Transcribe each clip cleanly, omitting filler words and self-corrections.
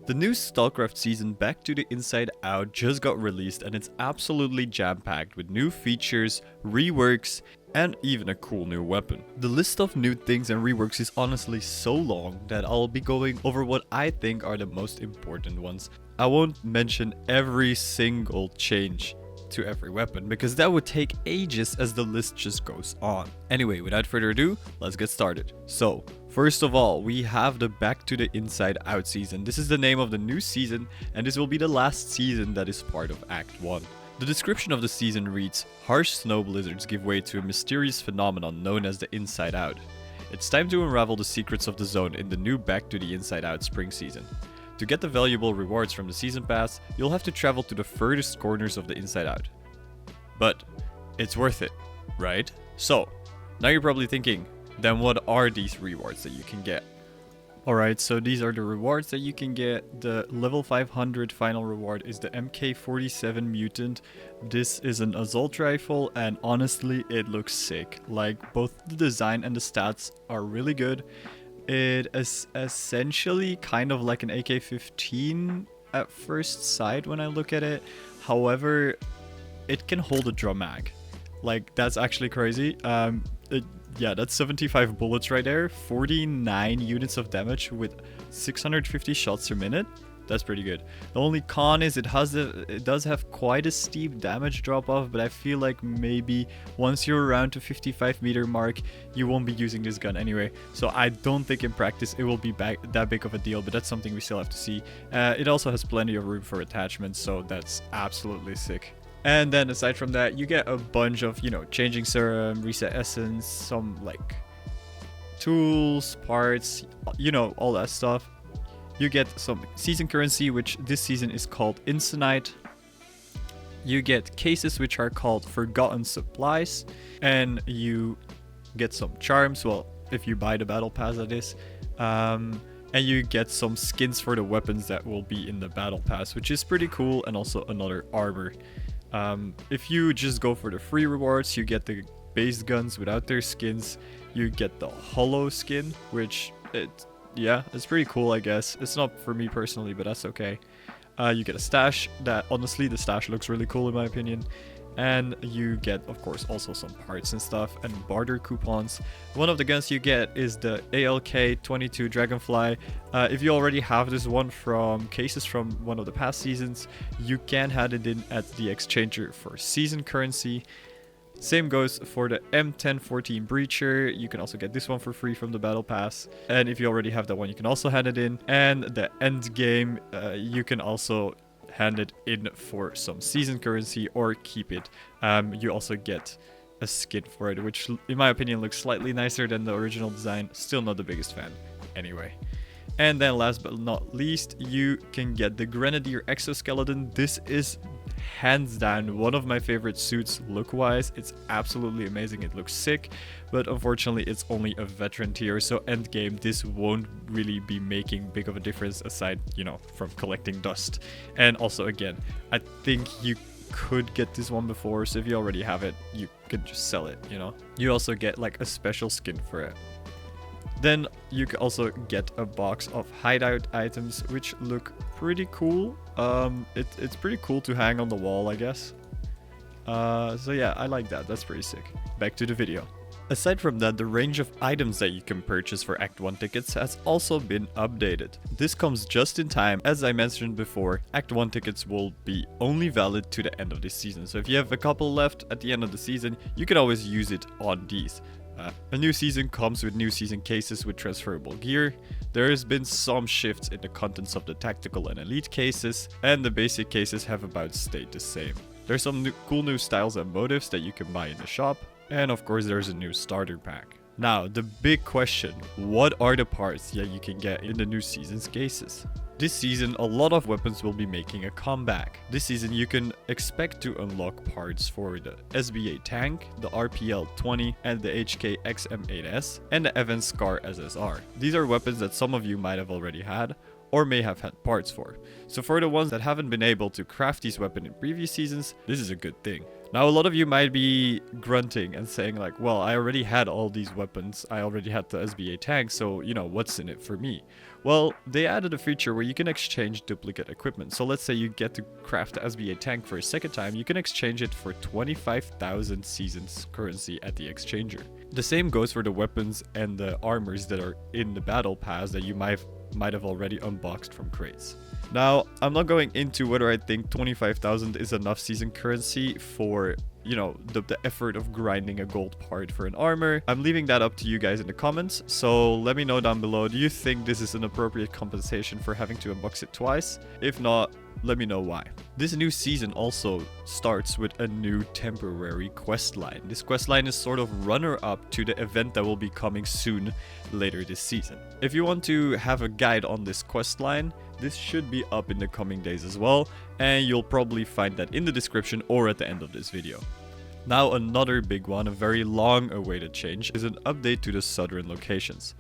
The new Stalcraft season Back to the Inside Out just got released and it's absolutely jam-packed with new features, reworks, and even a cool new weapon. The list of new things and reworks is honestly so long that I'll be going over what I think are the most important ones. I won't mention every single change to every weapon because that would take ages as the list just goes on. Anyway, without further ado, let's get started. So, first of all, we have the Back to the Inside Out season. This is the name of the new season and this will be the last season that is part of Act 1. The description of the season reads, harsh snow blizzards give way to a mysterious phenomenon known as the Inside Out. It's time to unravel the secrets of the zone in the new Back to the Inside Out spring season. To get the valuable rewards from the season pass, you'll have to travel to the furthest corners of the Inside Out. But it's worth it, right? So, now you're probably thinking, then what are these rewards that you can get? Alright, so these are the rewards that you can get. The level 500 final reward is the MK47 Mutant. This is an assault rifle and honestly it looks sick. Like both the design and the stats are really good. It is essentially kind of like an AK-15 at first sight when I look at it. However, it can hold a drum mag. Like that's actually crazy. Yeah, that's 75 bullets right there, 49 units of damage with 650 shots per minute. That's pretty good. The only con is it does have quite a steep damage drop off, but I feel like maybe once you're around to 55 meter mark, you won't be using this gun anyway. So I don't think in practice it will be that big of a deal, but that's something we still have to see. It also has plenty of room for attachments, so that's absolutely sick. And then aside from that, you get a bunch of, changing serum, reset essence, some like tools, parts, all that stuff. You get some season currency, which this season is called Insinite. You get cases, which are called Forgotten Supplies. And you get some charms, well, if you buy the battle pass, that is. And you get some skins for the weapons that will be in the battle pass, which is pretty cool, and also another armor. If you just go for the free rewards, you get the base guns without their skins. You get the hollow skin, which it's pretty cool, I guess. It's not for me personally, but that's okay. You get a stash that, honestly, the stash looks really cool in my opinion. And you get, of course, also some parts and stuff and barter coupons. One of the guns you get is the ALK-22 Dragonfly. If you already have this one from cases from one of the past seasons, you can hand it in at the exchanger for season currency. Same goes for the M1014 Breacher. You can also get this one for free from the battle pass. And if you already have that one, you can also hand it in. And the end game, you can also hand it in for some season currency or keep it. You also get a skin for it, which in my opinion looks slightly nicer than the original design. Still not the biggest fan anyway. And then last but not least, you can get the Grenadier Exoskeleton. This is hands down one of my favorite suits look wise. It's absolutely amazing. It looks sick, but unfortunately it's only a veteran tier, so end game this won't really be making big of a difference aside from collecting dust. And also again, I think you could get this one before, so if you already have it, you could just sell it. You also get like a special skin for it. Then you can also get a box of hideout items, which look pretty cool. It's pretty cool to hang on the wall, I guess. So yeah, I like that. That's pretty sick. Back to the video. Aside from that, the range of items that you can purchase for Act 1 tickets has also been updated. This comes just in time. As I mentioned before, Act 1 tickets will be only valid to the end of this season. So if you have a couple left at the end of the season, you can always use it on these. A new season comes with new season cases with transferable gear. There has been some shifts in the contents of the tactical and elite cases, and the basic cases have about stayed the same. There's some cool new styles and motives that you can buy in the shop, and of course there's a new starter pack. Now, the big question, what are the parts that you can get in the new season's cases? This season, a lot of weapons will be making a comeback. This season, you can expect to unlock parts for the SBA tank, the RPL-20, and the HK XM8S, and the Evans Scar SSR. These are weapons that some of you might have already had, or may have had parts for. So for the ones that haven't been able to craft these weapons in previous seasons, this is a good thing. Now, a lot of you might be grunting and saying like, well, I already had all these weapons. I already had the SBA tank, so, you know, what's in it for me? Well, they added a feature where you can exchange duplicate equipment. So let's say you get to craft the SBA tank for a second time, you can exchange it for 25,000 seasons currency at the exchanger. The same goes for the weapons and the armors that are in the battle pass that you might have already unboxed from crates. Now, I'm not going into whether I think 25,000 is enough season currency for, you know, the effort of grinding a gold part for an armor. I'm leaving that up to you guys in the comments, so let me know down below, do you think this is an appropriate compensation for having to unbox it twice? If not, let me know why. This new season also starts with a new temporary quest line. This quest line is sort of runner-up to the event that will be coming soon later this season. If you want to have a guide on this quest line, this should be up in the coming days as well, and you'll probably find that in the description or at the end of this video. Now, another big one, a very long awaited change, is an update to the southern locations.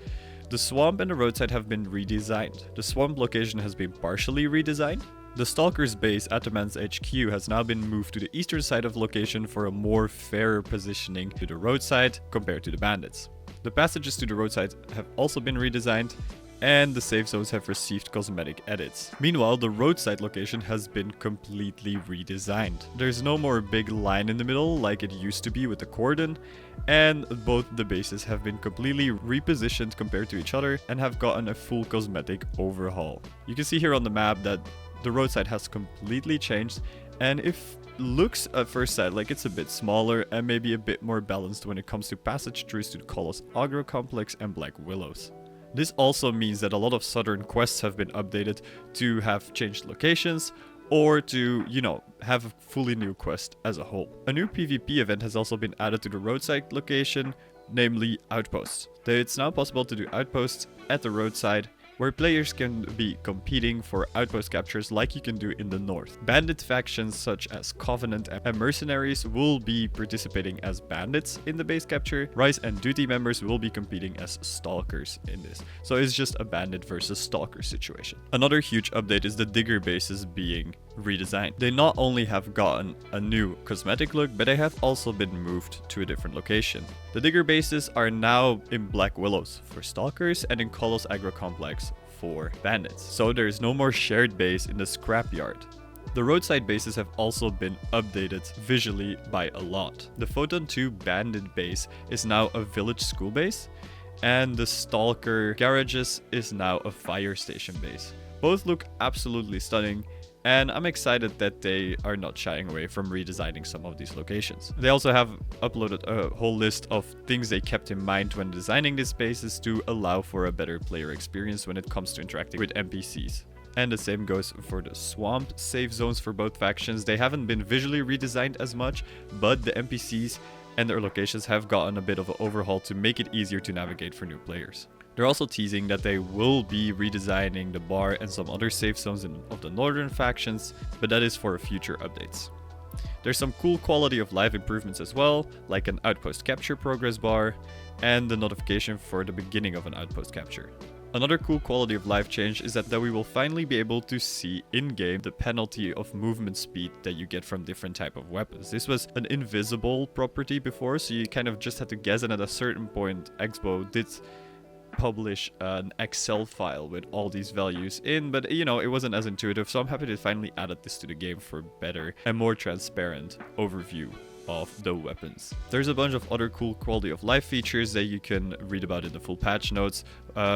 The swamp and the roadside have been redesigned. The swamp location has been partially redesigned. The Stalker's base at the man's HQ has now been moved to the eastern side of the location for a more fairer positioning to the roadside compared to the bandits. The passages to the roadside have also been redesigned, and the safe zones have received cosmetic edits. Meanwhile, the roadside location has been completely redesigned. There's no more big line in the middle like it used to be with the cordon, and both the bases have been completely repositioned compared to each other and have gotten a full cosmetic overhaul. You can see here on the map that the roadside has completely changed, and if looks at first sight like it's a bit smaller and maybe a bit more balanced when it comes to passage throughs to the Colossus Agro Complex and Black Willows. This also means that a lot of southern quests have been updated to have changed locations or to, you know, have a fully new quest as a whole. A new PvP event has also been added to the roadside location, namely Outposts. It's now possible to do Outposts at the roadside, where players can be competing for outpost captures like you can do in the north. Bandit factions such as Covenant and Mercenaries will be participating as bandits in the base capture. Rise and Duty members will be competing as stalkers in this. So it's just a bandit versus stalker situation. Another huge update is the digger bases being redesigned. They not only have gotten a new cosmetic look, but they have also been moved to a different location. The digger bases are now in Black Willows for stalkers and in Colossus Agro Complex for bandits. So there is no more shared base in the scrapyard. The roadside bases have also been updated visually by a lot. The Photon 2 bandit base is now a village school base, and the Stalker garages is now a fire station base. Both look absolutely stunning, and I'm excited that they are not shying away from redesigning some of these locations. They also have uploaded a whole list of things they kept in mind when designing these spaces to allow for a better player experience when it comes to interacting with NPCs. And the same goes for the swamp safe zones for both factions. They haven't been visually redesigned as much, but the NPCs and their locations have gotten a bit of an overhaul to make it easier to navigate for new players. They're also teasing that they will be redesigning the bar and some other safe zones of the northern factions, but that is for future updates. There's some cool quality of life improvements as well, like an outpost capture progress bar and the notification for the beginning of an outpost capture. Another cool quality of life change is that we will finally be able to see in-game the penalty of movement speed that you get from different type of weapons. This was an invisible property before, so you kind of just had to guess, and at a certain point Expo did publish an Excel file with all these values in, but you know, it wasn't as intuitive, so I'm happy they finally added this to the game for better and more transparent overview of the weapons. There's a bunch of other cool quality of life features that you can read about in the full patch notes.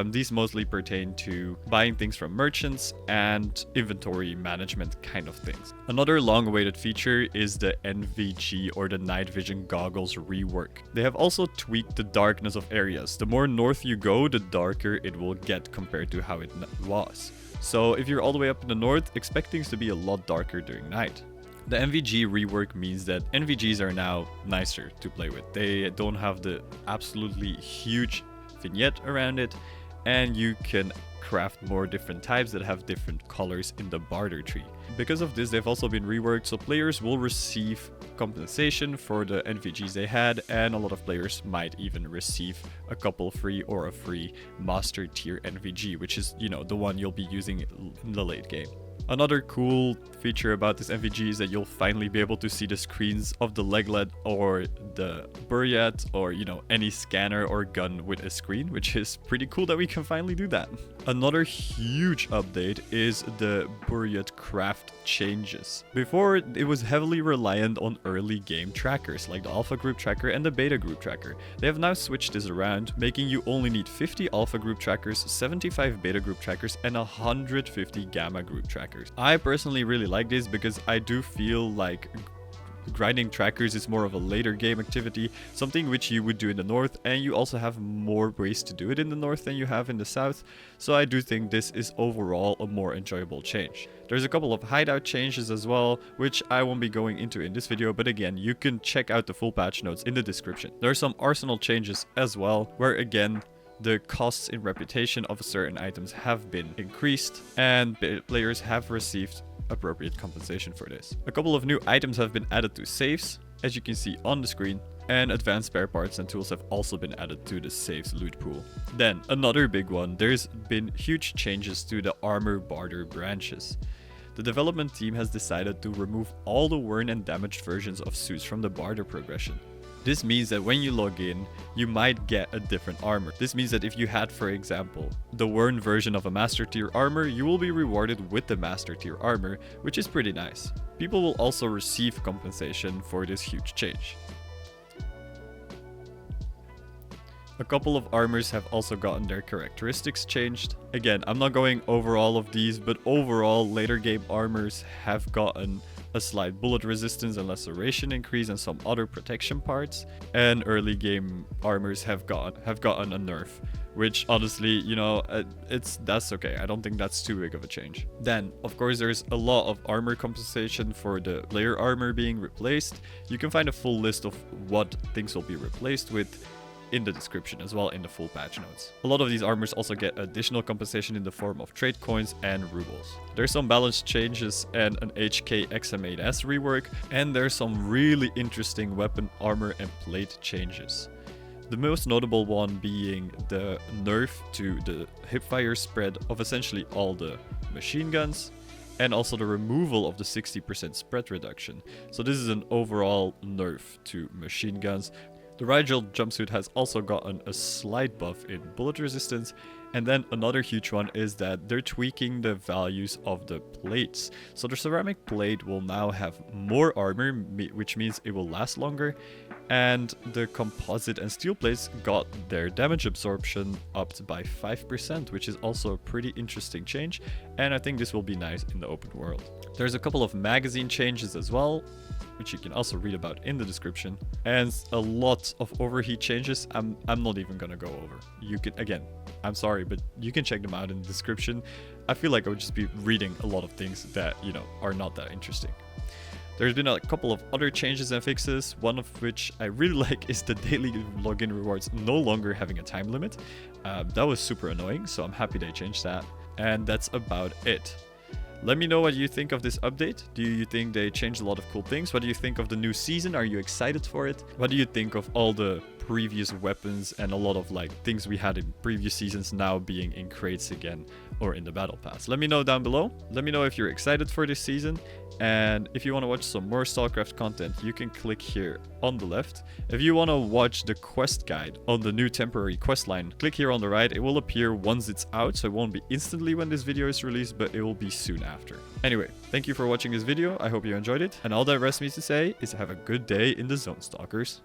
These mostly pertain to buying things from merchants and inventory management kind of things. Another long-awaited feature is the NVG or the night vision goggles rework. They have also tweaked the darkness of areas. The more north you go, the darker it will get compared to how it was. So if you're all the way up in the north, expect things to be a lot darker during night. The NVG rework means that NVGs are now nicer to play with. They don't have the absolutely huge vignette around it, and you can craft more different types that have different colors in the barter tree. Because of this, they've also been reworked, so players will receive compensation for the NVGs they had, and a lot of players might even receive a couple free or a free master tier NVG, which is, you know, the one you'll be using in the late game. Another cool feature about this NVG is that you'll finally be able to see the screens of the Leglet or the Buryat or, you know, any scanner or gun with a screen, which is pretty cool that we can finally do that. Another huge update is the Buryat craft changes. Before, it was heavily reliant on early game trackers like the Alpha Group Tracker and the Beta Group Tracker. They have now switched this around, making you only need 50 Alpha Group Trackers, 75 Beta Group Trackers, and 150 Gamma Group Trackers. I personally really like this because I do feel like grinding trackers is more of a later game activity, something which you would do in the north, and you also have more ways to do it in the north than you have in the south, so I do think this is overall a more enjoyable change. There's a couple of hideout changes as well, which I won't be going into in this video, but again, you can check out the full patch notes in the description. There are some arsenal changes as well, where again, the costs in reputation of certain items have been increased, and players have received appropriate compensation for this. A couple of new items have been added to safes, as you can see on the screen, and advanced spare parts and tools have also been added to the safes loot pool. Then, another big one, there's been huge changes to the armor barter branches. The development team has decided to remove all the worn and damaged versions of suits from the barter progression. This means that when you log in, you might get a different armor. This means that if you had, for example, the worn version of a master tier armor, you will be rewarded with the master tier armor, which is pretty nice. People will also receive compensation for this huge change. A couple of armors have also gotten their characteristics changed. Again, I'm not going over all of these, but overall later game armors have gotten a slight bullet resistance and laceration increase and some other protection parts, and early game armors have gotten a nerf, which honestly, you know, that's okay. I don't think that's too big of a change. Then of course there's a lot of armor compensation for the player armor being replaced. You can find a full list of what things will be replaced with in the description as well in the full patch notes. A lot of these armors also get additional compensation in the form of trade coins and rubles. There's some balance changes and an HK XM8S rework, and there's some really interesting weapon armor and plate changes. The most notable one being the nerf to the hipfire spread of essentially all the machine guns, and also the removal of the 60% spread reduction. So this is an overall nerf to machine guns. The Rigel jumpsuit has also gotten a slight buff in bullet resistance, and then another huge one is that they're tweaking the values of the plates. So the ceramic plate will now have more armor, which means it will last longer, and the composite and steel plates got their damage absorption upped by 5%, which is also a pretty interesting change, and I think this will be nice in the open world. There's a couple of magazine changes as well, which you can also read about in the description, and a lot of overheat changes I'm not even gonna go over. You can, again, I'm sorry, but you can check them out in the description. I feel like I would just be reading a lot of things that, you know, are not that interesting. There's been a couple of other changes and fixes, one of which I really like is the daily login rewards no longer having a time limit. That was super annoying, so I'm happy they changed that, and that's about it. Let me know what you think of this update. Do you think they changed a lot of cool things? What do you think of the new season? Are you excited for it? What do you think of all the previous weapons and a lot of like things we had in previous seasons now being in crates again or in the battle pass? Let me know down below. Let me know if you're excited for this season, and if you want to watch some more Stalcraft content, you can click here on the left. If you want to watch the quest guide on the new temporary quest line, click here on the right. It will appear once it's out, so it won't be instantly when this video is released, but it will be soon after. Anyway, thank you for watching this video. I hope you enjoyed it, and all that rests me to say is have a good day in the zone, stalkers.